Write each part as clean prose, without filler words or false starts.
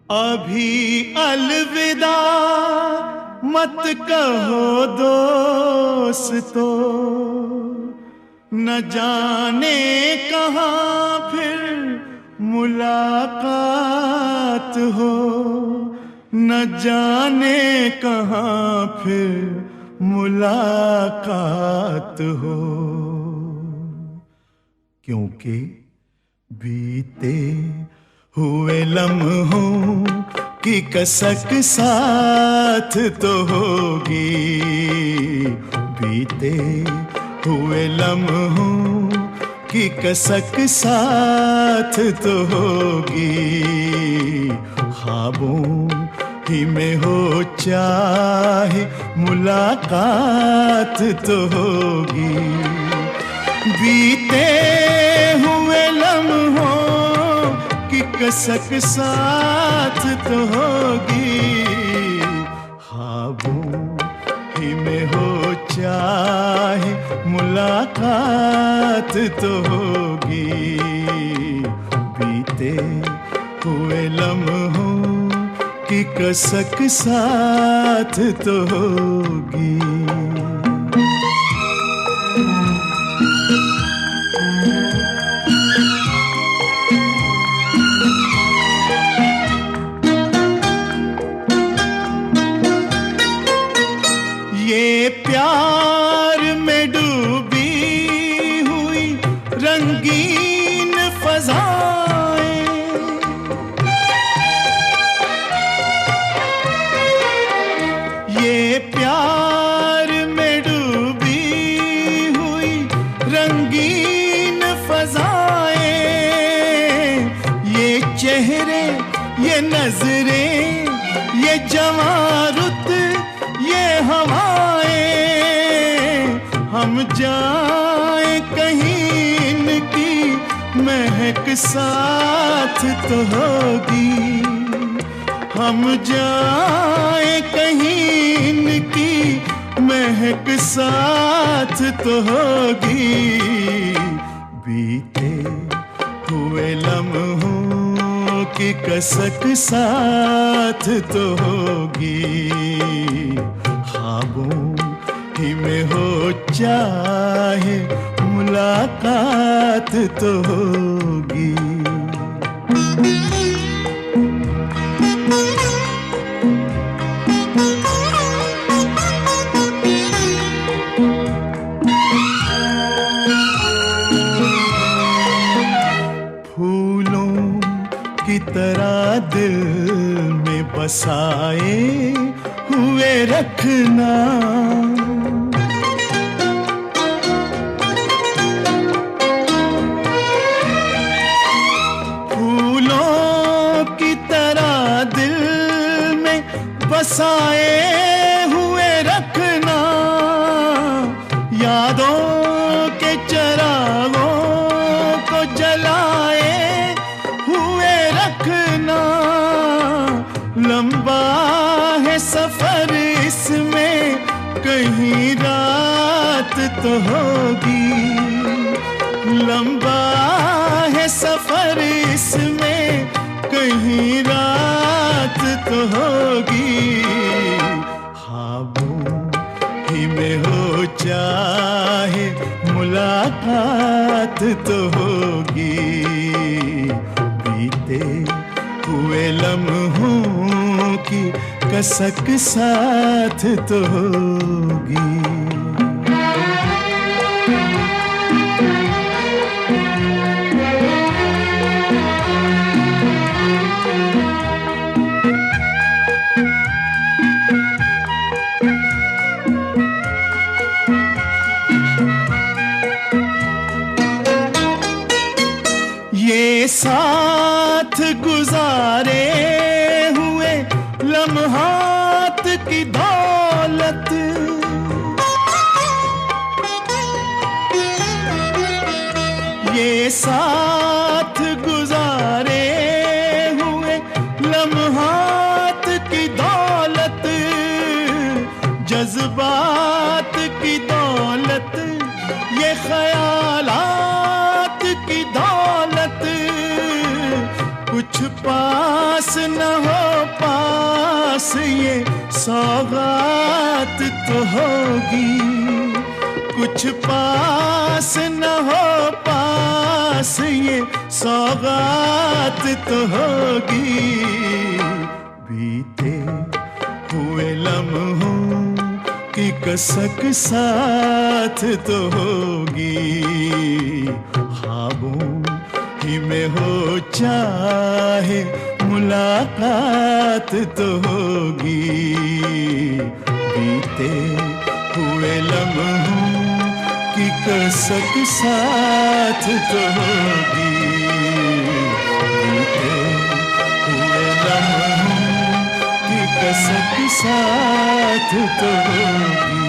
अभी अलविदा मत कहो दोस्तों, न जाने कहाँ फिर मुलाकात हो, न जाने कहाँ फिर मुलाकात हो। क्योंकि बीते हुए लम्हों की कसक साथ तो होगी, बीते हुए लम्हों की कसक साथ तो होगी। ख्वाबों ही में हो चाहे मुलाकात तो होगी, बीते हुए लम्हों की कसक साथ तो होगी। ख्वाबों ही में हो चाहे मुलाकात तो होगी, बीते हुए लम्हों की कसक साथ तो होगी। ये प्यार में डूबी हुई रंगीन फज़ाएं, ये प्यार में डूबी हुई रंगीन फज़ाएं, ये चेहरे, ये नजरें, ये जवारुत, ये हवाएं, हम जाए कहीं इनकी महक साथ तो होगी, हम जाए कहीं इनकी महक साथ तो होगी। बीते हुए लम्हों की कसक साथ तो होगी, ख्वाबों ही में हो चाहे मुलाकात तो होगी। फूलों की तरह दिल में बसाए हुए रखना, फूलों की तरह दिल में बसाए हुए रखना, यादों के चिरागों को जलाए हुए रखना। लंबा है सफर इसमें कहीं रात तो होगी, लंबा है सफर इसमें कहीं रात तो होगी। ख्वाबों ही में हो चाहे मुलाकात तो होगी, बीते हुए लम्हों की कसक साथ तो होगी। ये साथ गुजारे हुए लम्हात की दौलत, ये साथ गुजारे हुए लम्हात की दौलत, जज्बात की दौलत, ये ख्यालात की दौलत, कुछ पास न हो पास ये सौगात तो होगी, कुछ पास न हो पास ये सौगात तो होगी। बीते हुए लम्हों की कसक साथ तो होगी, ख्वाबों ही में हो चाहे मुलाकात तो होगी। बीते हुए लम्हों की कसक साथ तो होगी, बीते हुए लम्हों की कसक साथ तो होगी।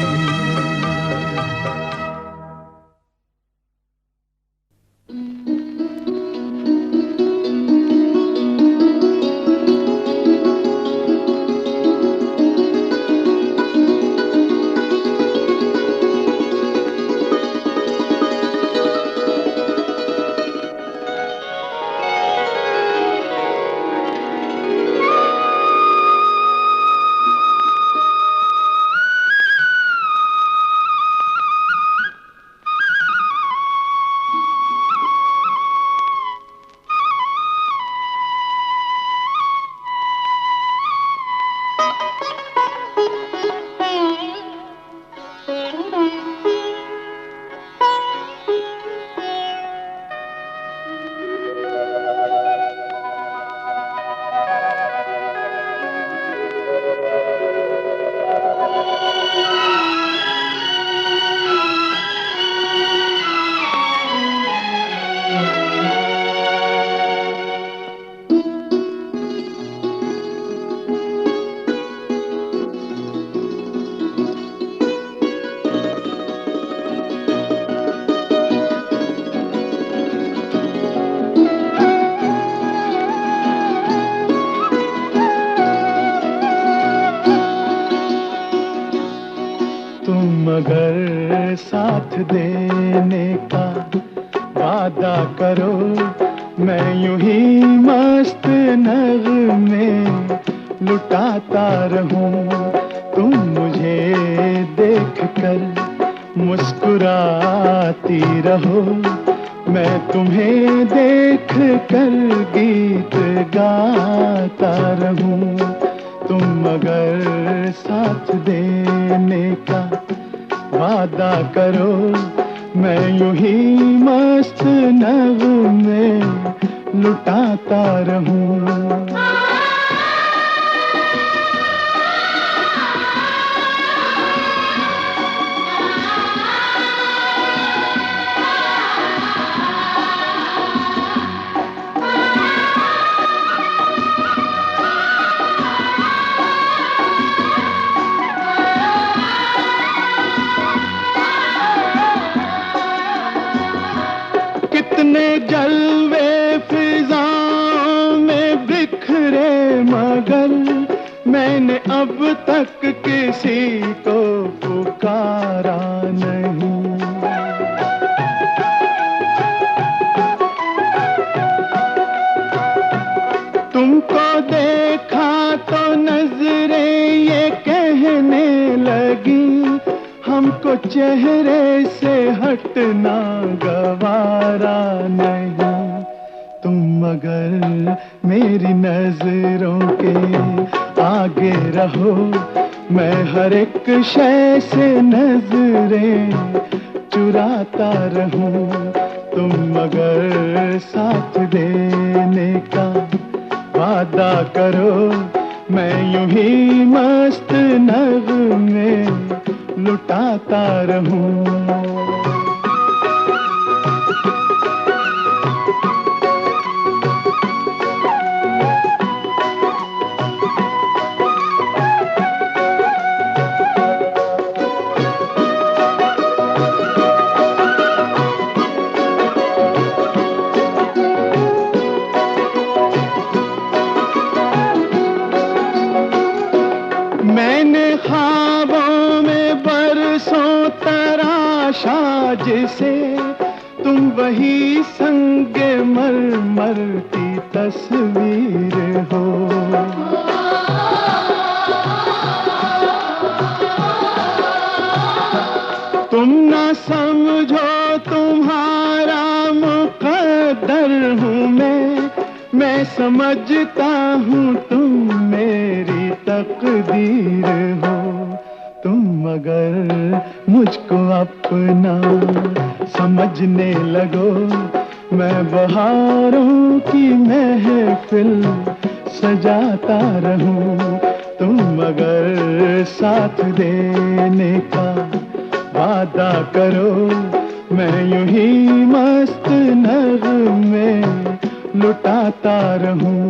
मगर साथ देने का वादा करो, मैं यूं ही मस्त नग़्मे लुटाता रहूं। तुम मुझे देख कर मुस्कुराती रहो, मैं तुम्हें देख कर गीत गाता रहूं। तुम मगर साथ देने का वादा करो, मैं यूं ही मस्त नग़्मे लुटाता रहूं। कितने जलवे फिजाओं में बिखरे, मगर मैंने अब तक किसी को पुकारा नहीं। तुमको देखा तो नजरें ये कहने लगी, हमको चेहरे से हटना गवारा नहीं। तुम मगर मेरी नजरों के आगे रहो, मैं हर एक शय से नजरें चुराता रहूं। तुम मगर साथ देने का वादा करो, मैं यूं ही मस्त नग़्मे लुटाता रहूं। मैंने ख्वाबों में बरसों तराशा जिसे, तुम वही संगे मरमर की तस्वीर हो। तुम ना समझो तुम्हारा मुकद्दर हूँ मैं समझता हूँ तुम मेरी तकदीर हो। तुम अगर मुझको अपना समझने लगो, मैं बहारों की महफिल सजाता रहूं। तुम अगर साथ देने का वादा करो, मैं यूं ही मस्त नगमे लुटाता रहूं।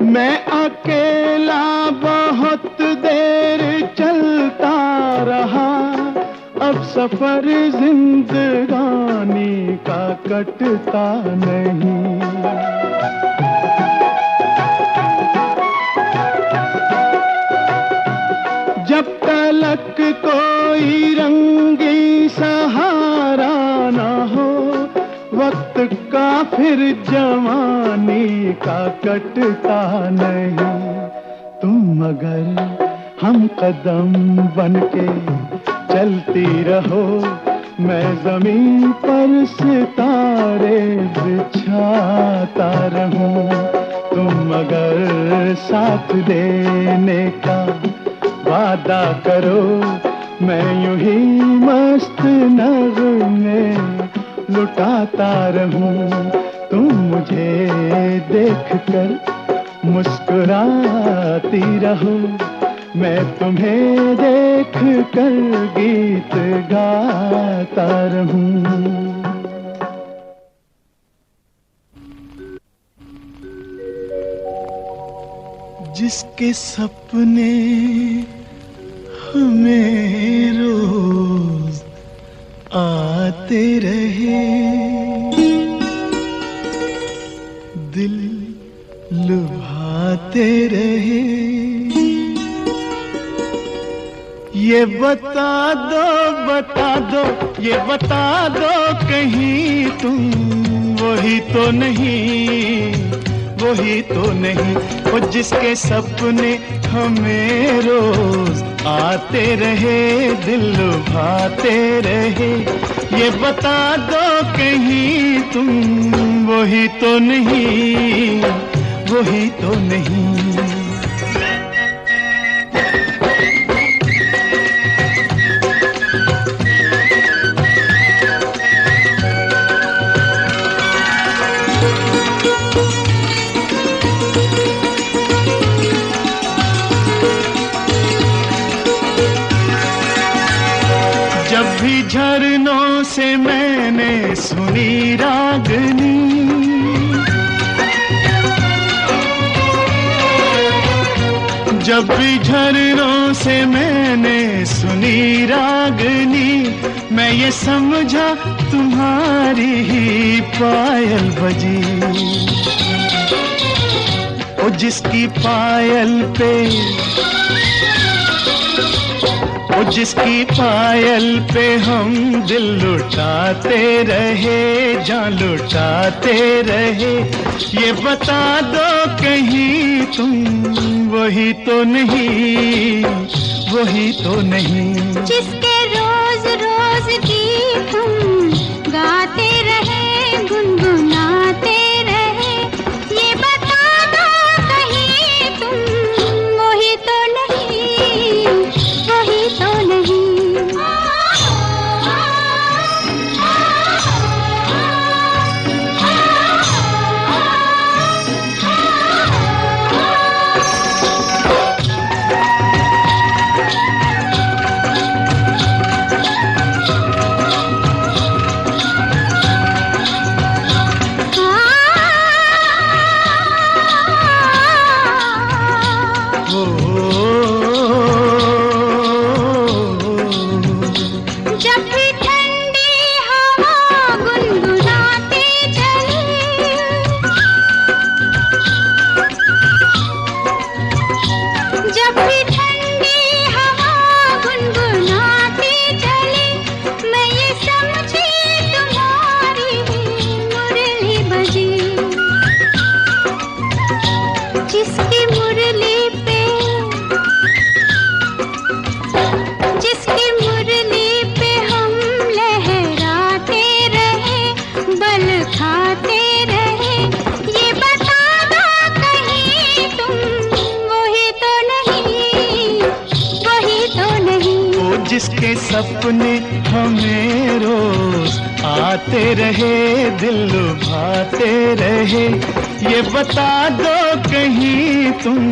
मैं अकेला बहुत देर चलता रहा, अब सफर जिंदगानी का कटता नहीं। जब तलक कोई रंगी सहारा ना हो, वक्त का फिर जवानी का कटता नहीं। तुम अगर हम कदम बनके चलती रहो, मैं जमीन पर सितारे बिछाता रहूं। तुम अगर साथ देने का वादा करो, मैं यूं ही मस्त नगमे लुटाता रहूं। तुम मुझे देखकर मुस्कुराती रहो, मैं तुम्हें देखकर गीत गाता रहूं। जिसके सपने हमें रोज आते रहे, दिल लुभाते रहे। ये बता दो, ये बता दो कहीं तुम वही तो नहीं, वही तो नहीं। वो जिसके सपने हमें रोज आते रहे, दिल लुभाते रहे। ये बता दो कहीं तुम वही तो नहीं, वही तो नहीं। जब भी झरनों से मैंने सुनी रागनी, जब भी झरनों से मैंने सुनी रागनी, मैं ये समझा तुम्हारी ही पायल बजी। ओ जिसकी पायल पे, ओ जिसकी पायल पे हम दिल लुटाते रहे, जान लुटाते रहे। ये बता दो कहीं तुम वही तो नहीं, वही तो नहीं। जिसके रोज रोज गीत तुम गाते रहे, गुनगुनाते रहे। ये बता दो कहीं तुम वही तो नहीं, वही तो नहीं। जिसके सपने हमें रोज आते रहे, दिल लुभाते रहे, ये बता दो कहीं तुम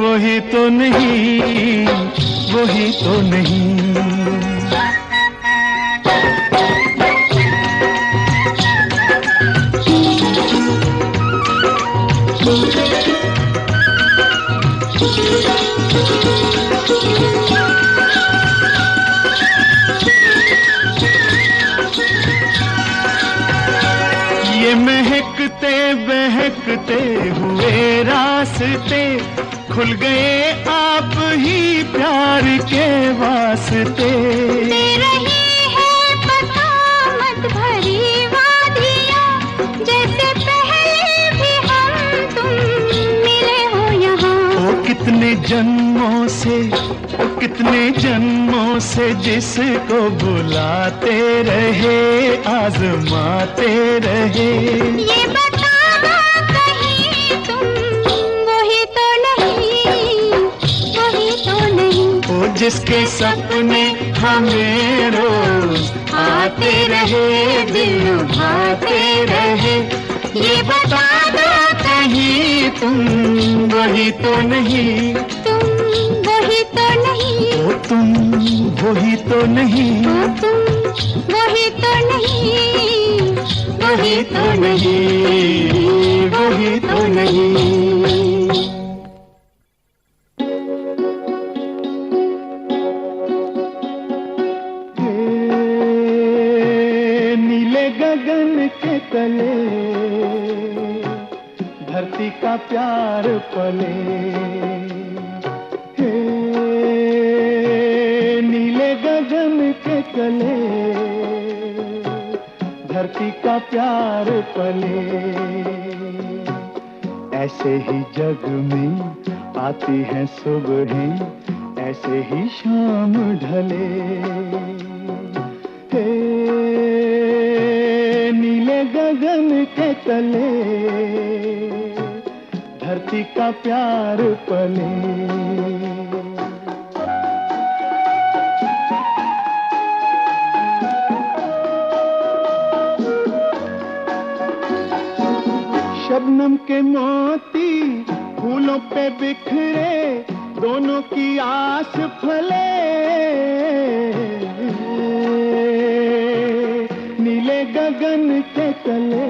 वही तो नहीं, वही तो नहीं। ये महकते बहकते हुए रास्ते खुल गए आप ही प्यार के वास्ते। दे रही है बसामत भरी वादियाँ, जैसे पहले भी हम तुम मिले हो यहाँ। ओ कितने जन्मों से, ओ कितने जन्मों से जिसको बुलाते रहे, आजमाते रहे। ये बता दो कहीं तुम वही तो नहीं, वही तो नहीं। ओ जिसके सपने हमें रोज आते रहे, दिल लुभाते रहे, ये बता दो कहीं तुम वही तो नहीं, तुम वही तो नहीं, ओ तुम वही तो नहीं, ओ तुम वही तो नहीं, वही तो नहीं, वही तो नहीं। नीले गगन के तले धरती का प्यार पले, हे नीले गगन के तले धरती का प्यार पले। ऐसे ही जग में आती हैं सुबहें, ऐसे ही शाम ढले, हे नीले गगन के तले धरती का प्यार पले। शबनम के मोती फूलों पे बिखरे, दोनों की आस फले, नीले गगन के तले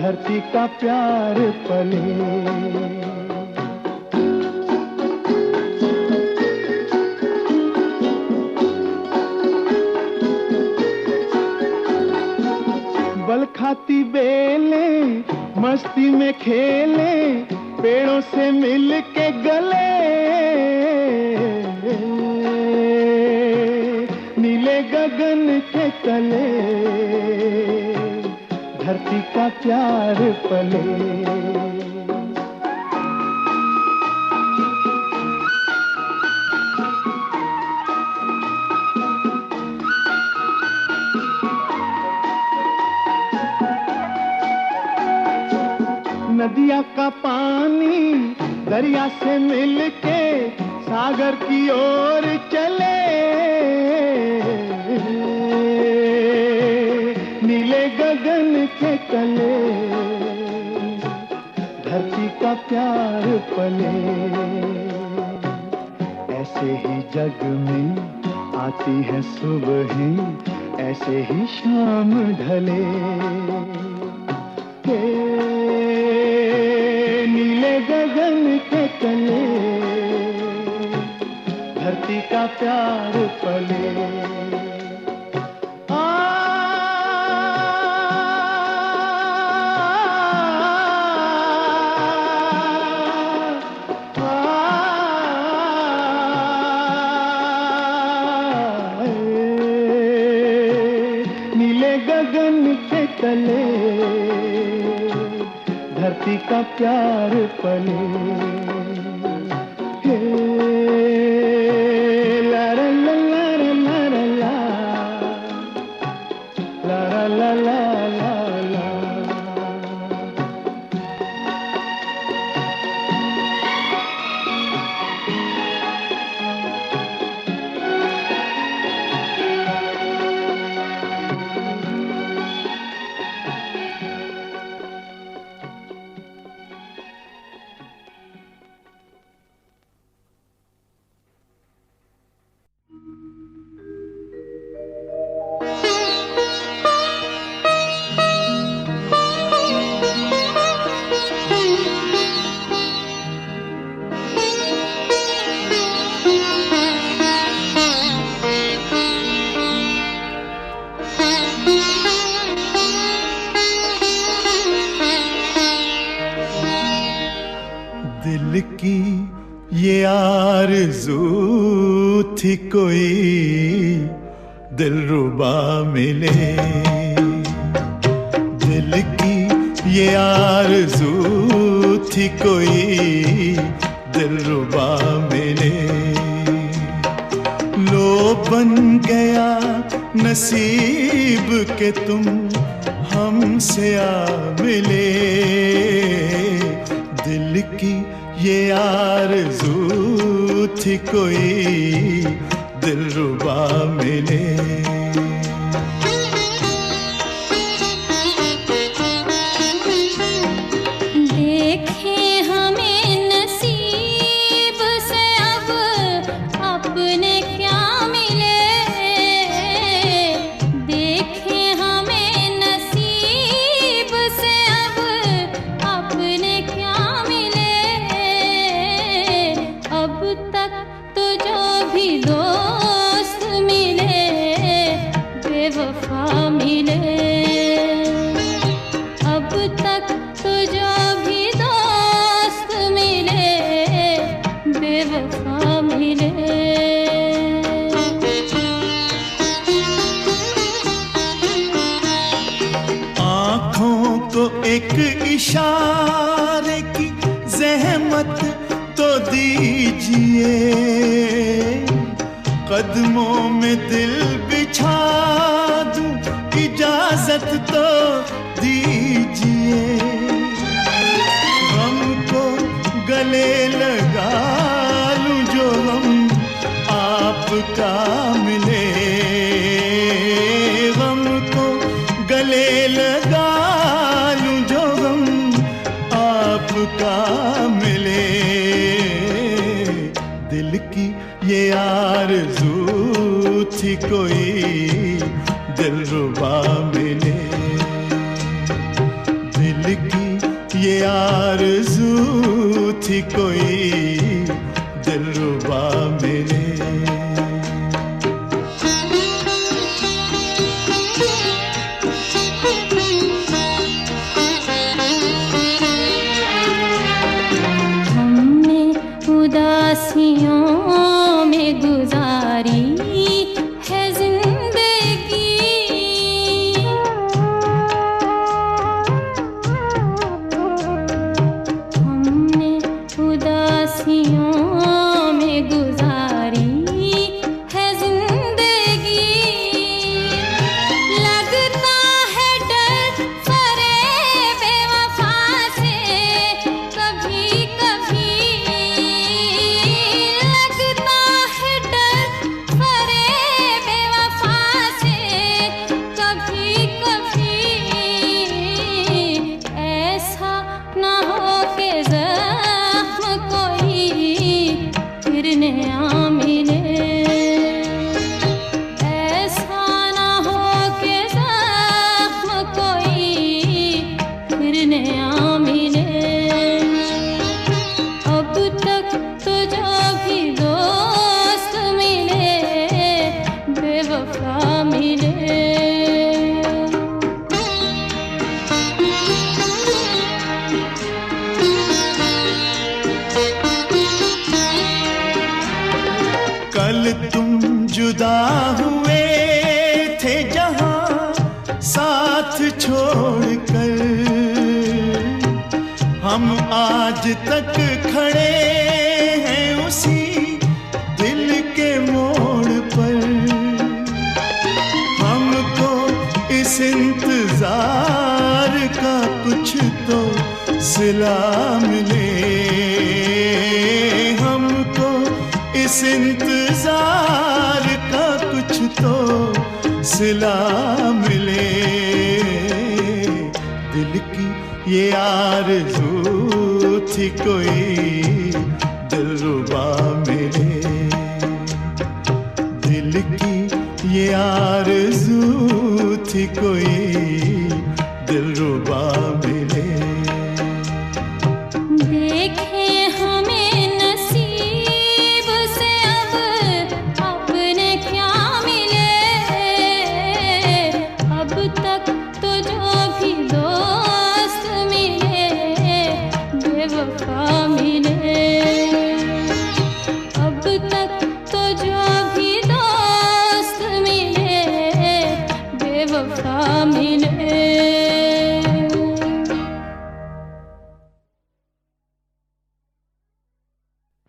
धरती का प्यार पले। बल खाती बेले मस्ती में खेले, पेड़ों से मिल के गले, नीले गगन के तले धरती का प्यार पले। नदिया का पानी दरिया से मिलके सागर की ओर चले, नीले गगन के तले धरती का प्यार पले। ऐसे ही जग में आती है सुबहें, ऐसे ही शाम ढले, नीले गगन के तले धरती का प्यार पले। नीले गगन के तले धरती का प्यार पले, हे ला ला ला ला ला ला ला ला ला ला ला। आरज़ू थी कोई दिलरुबा मिले, दिल की ये आरज़ू थी कोई दिलरुबा मिले। लो बन गया नसीब के तुम हमसे आ मिले, दिल की ये आरज़ू थी कोई दिलरुबा मिले। एक इशारे की ज़हमत तो दीजिए, कदमों में दिल बिछा दूं इजाज़त तो दीजिए। हमको गले लगा लूं जो हम आपका मिले, हमको गले लगा का मिले, दिल की ये आरज़ू थी कोई दिलरुबा मिले, दिल की ये आरज़ू थी कोई दिलरुबा मिले। उदासियों में गुजारी है जिंदगी, हमने उदासियों में गुजारी है जिंदगी। लगता है डर फरेब बेवफा से कभी कभी, कल तुम जुदा हुए थे जहां साथ छोड़कर, हम आज तक खड़े हैं उसी दिल के मोड़ पर। हमको इस इंतजार का कुछ तो सिला मिले, हमको इस इंतजार का कुछ तो सिला मिले, दिल की ये आरज़ू थी कोई दिलरुबा मिले, दिल की ये आरज़ू थी कोई दिलरुबा मिले। देखे हमें नसीब से अब अपने क्या मिले, अब तक तो जो भी दोस्त मिले बेवफा मिले, अब तक तो जो भी दोस्त मिले बेवफा मिले।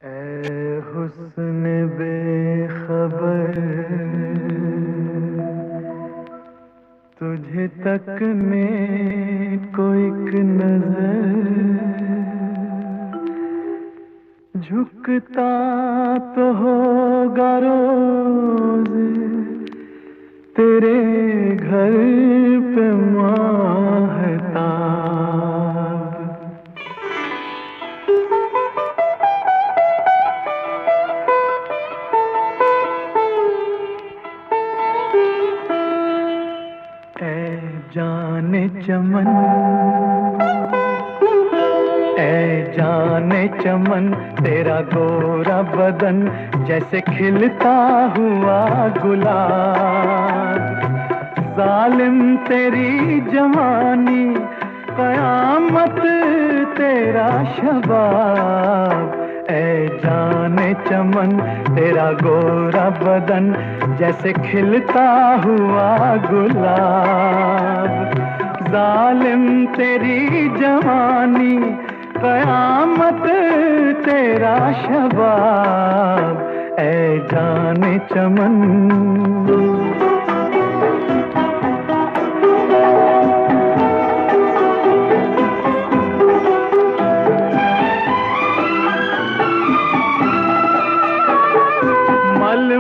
ऐ हुस्न बेखबर तुझे तकने को एक नजर, झुकता तो होगा रोज तेरे घर पे माहताब। ऐ जाने चमन, ऐ जाने चमन तेरा गोरा बदन जैसे खिलता हुआ गुलाब। जालिम तेरी जवानी कयामत तेरा शबाब। ऐ जाने चमन तेरा गोरा बदन जैसे खिलता हुआ गुलाब। जालिम तेरी जवानी कयामत तेरा शबाब। ऐ जाने चमन।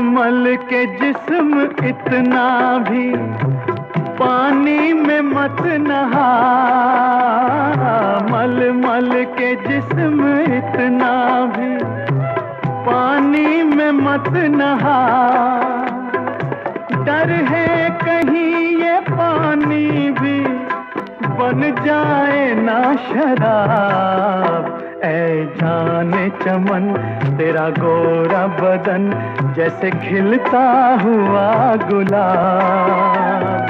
मल के जिस्म इतना भी पानी में मत नहा। मल मल के जिस्म इतना भी पानी में मत नहा। डर है कहीं ये पानी भी बन जाए ना शराब। ऐ जाने चमन तेरा गोरा बदन जैसे खिलता हुआ गुलाब।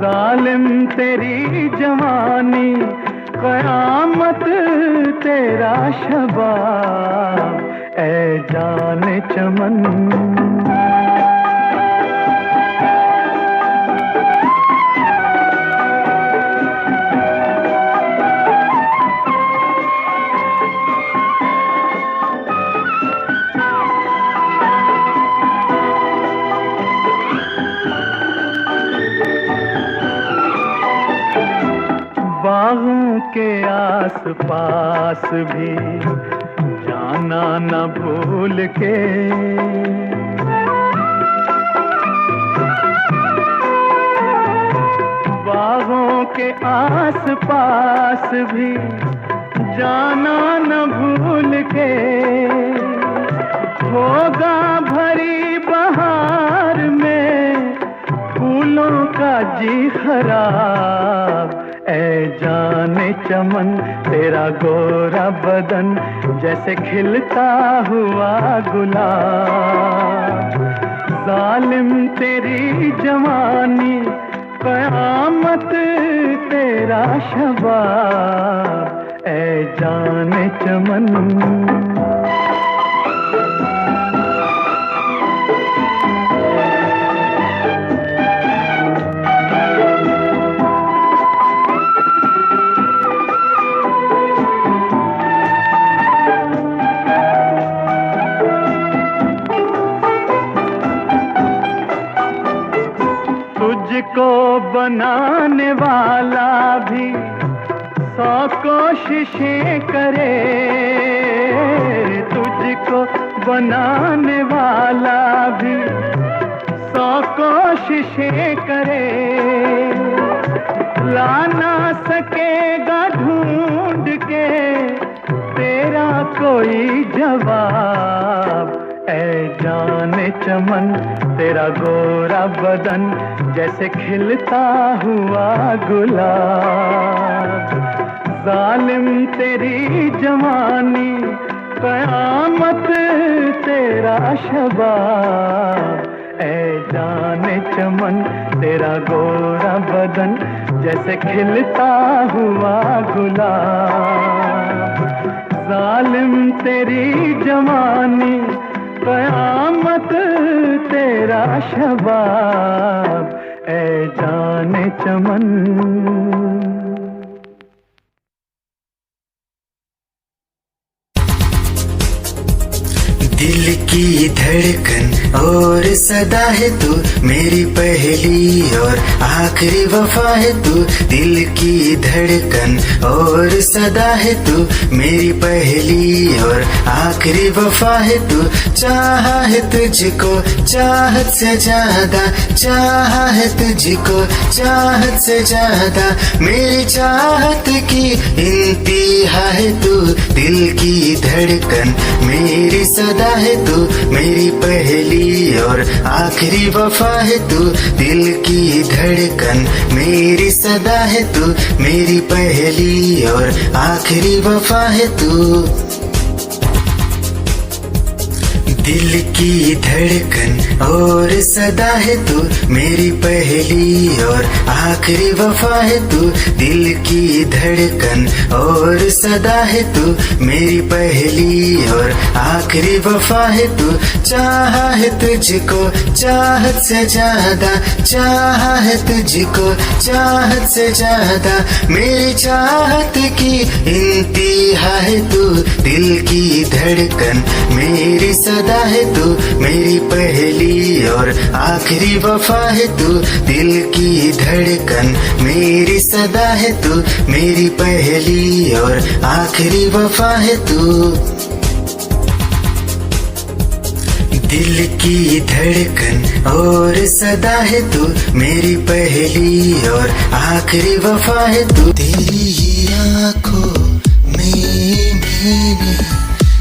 जालिम तेरी जवानी कयामत तेरा शबाब। ऐ जाने चमन। बागों के आस पास भी जाना न भूल के। बागों के आस पास भी जाना न भूल के। होगा भरी बहार में फूलों का जी खराब। ऐ जाने चमन तेरा गोरा बदन जैसे खिलता हुआ गुलाब। जालिम तेरी जवानी कयामत तेरा शबाब। ऐ जाने चमन। तुझको बनाने वाला भी 100 कोशिशें करे। तुझको बनाने वाला भी 100 कोशिशें करे। ला ना सकेगा ढूंढ के तेरा कोई जवाब। ऐ जाने चमन तेरा गोरा बदन जैसे खिलता हुआ गुलाब। जालिम तेरी जवानी कयामत तेरा शबाब। ऐ जाने चमन तेरा गोरा बदन जैसे खिलता हुआ गुलाब। जालिम तेरी जवानी कयामत तेरा शबाब ऐ जाने चमन। दिल की धड़कन और सदा है तू, मेरी पहली और आखिरी वफा है तू। दिल की धड़कन और सदा है तू, मेरी पहली और आखिरी वफा है तू। चाहा है तुझको चाहत से ज्यादा, चाहा है तुझको चाहत से ज्यादा, मेरी चाहत की इंतहा है तू। दिल की धड़कन मेरी सदा है तू, मेरी पहली और आखिरी वफा है तू। दिल की धड़कन मेरी सदा है तू, मेरी पहली और आखिरी वफा है तू। दिल की धड़कन और सदा है तू, मेरी पहली और आखिरी वफा है तू। दिल की धड़कन और सदा है तू, मेरी पहली और आखिरी वफा है तू। चाहा है तुझको चाहत से ज्यादा, चाहा है तुझको चाहत से ज्यादा, मेरी चाहत की इंतहा है तू। दिल की धड़कन मेरी सदा है तू, मेरी पहली और आखिरी वफा है तू। दिल की धड़कन मेरी सदा है तू, मेरी पहली और आखिरी वफा है तू। दिल की धड़कन और सदा है तू, मेरी पहली और आखिरी वफा है तू। तेरी आँखों में मैंने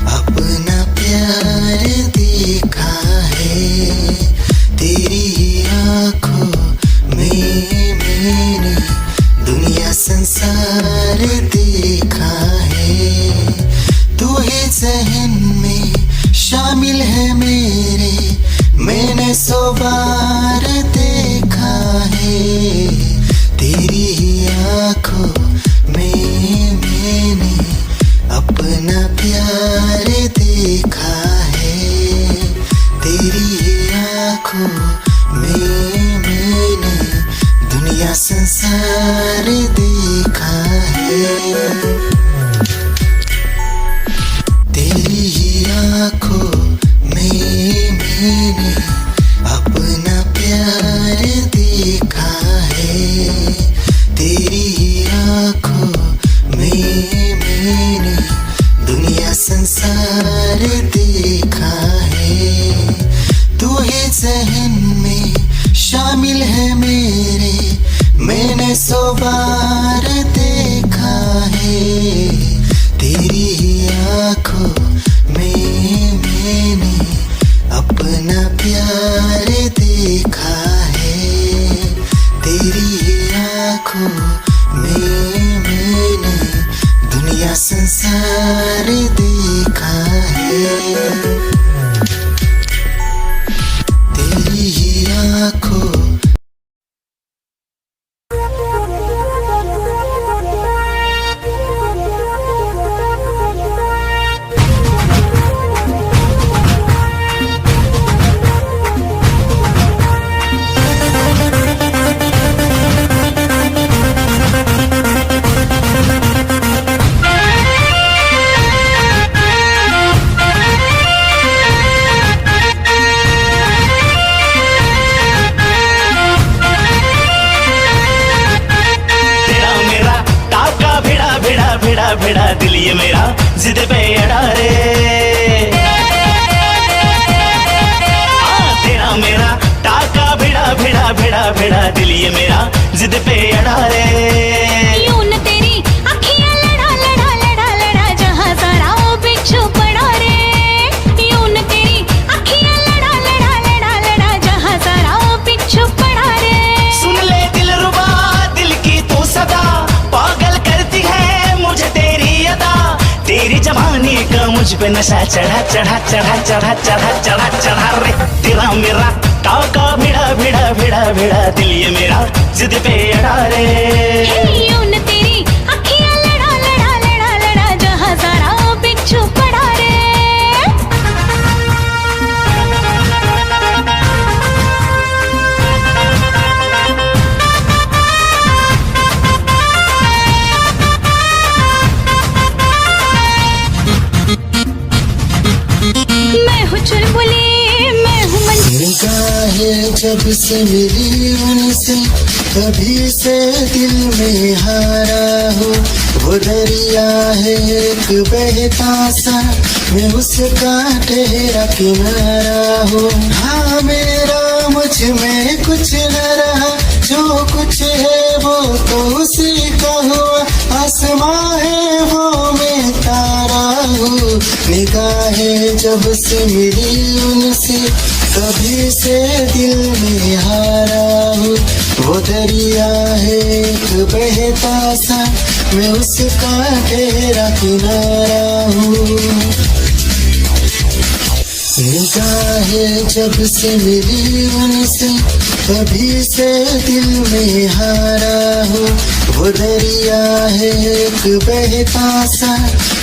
अपना प्यार देखा है, तेरी आँखों में मैंने दुनिया संसार देखा है। तू ही ज़हन में शामिल है मेरे, मैंने 100 बार देखा है। तेरी आँखों में मैंने अपना प्यार देखा है, तेरी आँखों में मैंने दुनिया संसार देखा है। तेरी आँखों में मैंने अपना प्यार देखा है, तेरी आँखों में मैंने दुनिया संसार देखा है। तू ही ज़हन में शामिल है मेरे, मैंने 100 बार देखा है। तेरी आँखों में मैंने अपना प्यार देखा है, तेरी आँखों में मैंने दुनिया संसार देखा है। तेरी आँखों भिड़ा दिल ये मेरा जिद पे अड़ा रे। तेरा मेरा टाका भिड़ा दिल ये मेरा जिद पे अड़ा रे। यूं न तेरी अखियां लड़ा जहां सारा वो बिच्छू पड़ा रे। यूं न तेरी अखियां लड़ा जहां सारा वो बिच्छू पड़ा रे। सुन ले दिल रुबा दिल की तू सदा, पागल करती है मुझे तेरी अदा। तेरी जवानी का मुझ पे नशा चढ़ा रे। तेरा मेरा टाका भिड़ा दिल ये मेरा जिद पे अड़ा रे। यूं न तेरी अखियां लड़ा जहां सारा वो बिच्छू पड़ा रे। है जब से मिली उनसे कभी से दिल में हारा हो। वो दरिया है एक बहता सा, मैं उसका ठहरा किनारा हो। हाँ मेरा मुझ में कुछ न रहा, जो कुछ है वो तो उसी का हुआ। आसमां है वो मैं तारा हूँ, निगाहें जब से मिली उनसे कभी से दिल में हारा हूँ। वो दरिया है एक बहता सा, मैं उसका ठहरा किनारा हूँ। निगाहें जब से मिली उनसे कभी से दिल में हारा हो। वो दरिया है एक बहता सा,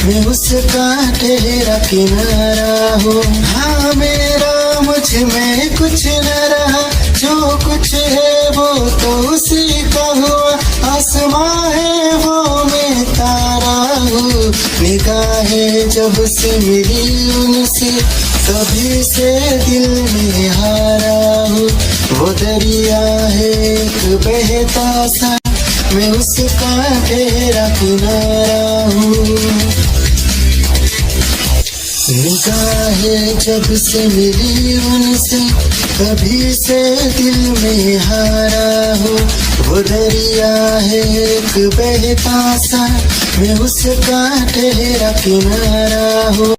मैं उसका ठहरा किनारा हो। हाँ मेरा मुझ में कुछ न रहा, जो कुछ है वो तो उसी का हुआ। आसमां है वो मैं तारा हूँ, निगाहें जब से मिली उनसे कभी से दिल में हारा हूँ। वो दरिया है एक बहता सा, मैं उसका ठहरा किनारा हूँ। निगाहें जब से मिली उनसे कभी से दिल में हारा हो। वो दरिया है एक बहता सा, मैं उसका ठहरा किनारा हूँ।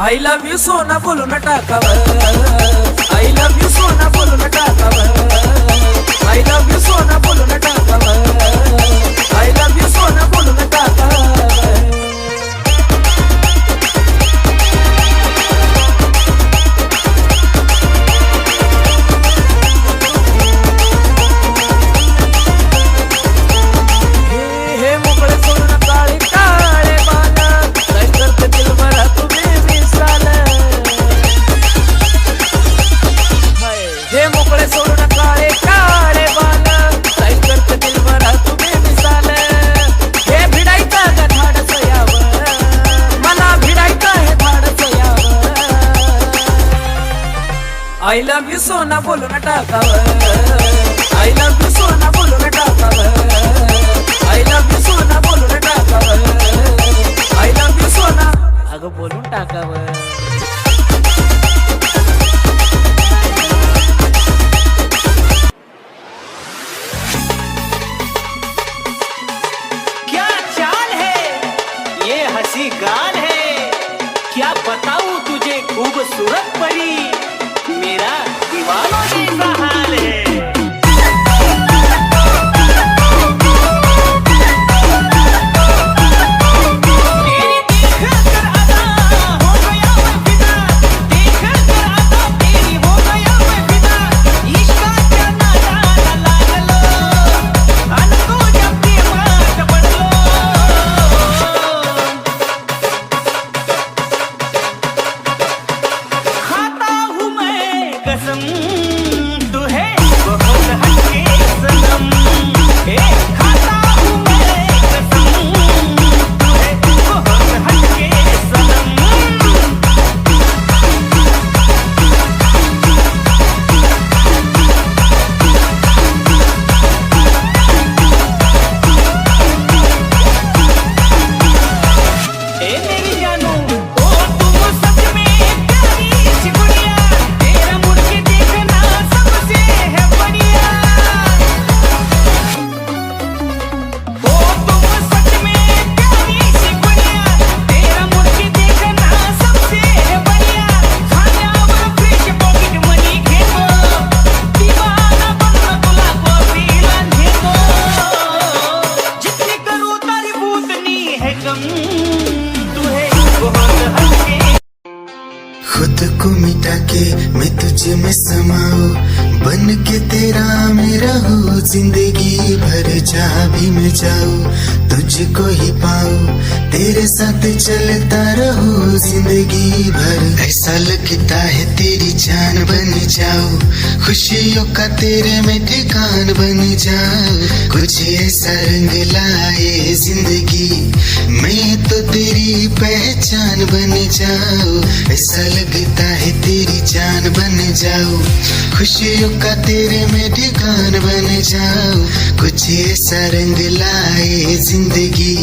I love you सोना बोलून टाकावं, I love you सोना बोलून टाकावं, I love you सोना बोलून टाकावं, I love you सोना बोलून टाकावं। हे मोकळे सोडून काळे काळे बाल, काय करते दिलभरा तू बेमिसाल। हे मोकळे सोडून काळे काळे बाल, काय करते दिलभरा तू बेमिसाल। हे भिडायचं का धाडस यावं, मला भिडायचं हे धाडस यावं। I love you सोना बोलून टाकावं, I love you सोना बोलून टाकावं, I love you सोना बोलून टाकावं, I love you सोना अगं बोलून टाकावं। क्या चाल है ये हंसी गाल है, क्या बताऊं तुझे खूबसूरत परी, मेरा दीवानों जैसा हाल है। खाता को मिटा के मैं तुझ में समाऊं, बन के तेरा मैं रहूं, जिंदगी भर जहाँ भी मैं जाऊं तुझको ही पाऊं, तेरे साथ चलता रहूं जिंदगी भर। ऐसा लगता है तेरी जान बन जाऊं, खुशियों का तेरे में ठिकान बन जाऊं, कुछ ऐसा रंग लाए जिंदगी मैं तो तेरी पहचान बन जाऊं। ऐसा लगता है तेरी जान बन जाऊं, खुशियों का तेरे में ठिकान बन जाऊं, कुछ ऐसा रंग लाए जिंदगी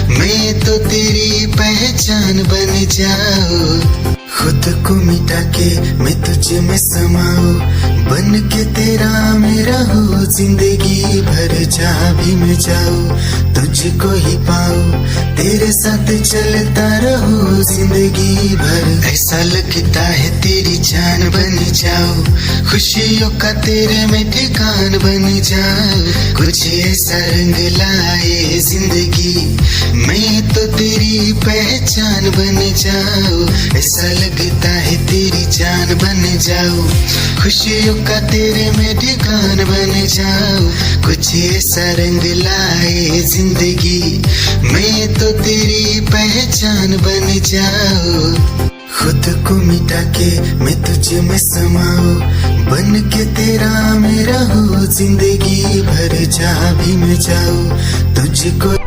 मैं तो तेरी पहचान बन जाऊं। खुद को मिटा के मैं तुझ में समाऊं, बन के तेरा मैं रहूं, जिंदगी भर जहाँ भी मैं जाऊं तुझको ही पाऊं, तेरे साथ चलता रहूं जिंदगी भर। ऐसा लगता है तेरी जान बन जाऊं, खुशियों का तेरे में ठिकान बन जाऊं, कुछ ऐसा रंग लाए जिंदगी मैं तो तेरी पहचान बन जाऊं। ऐसा लगता है तेरी जान बन जाऊं, खुशियों का तेरे में ठिकान बन जाऊं, कुछ ऐसा रंग लाए जिंदगी मैं तो तेरी पहचान बन जाऊं। खुद को मिटा के मैं तुझ में समाऊं, बन के तेरा मैं रहूं, जिंदगी भर जहाँ भी मैं जाऊं तुझको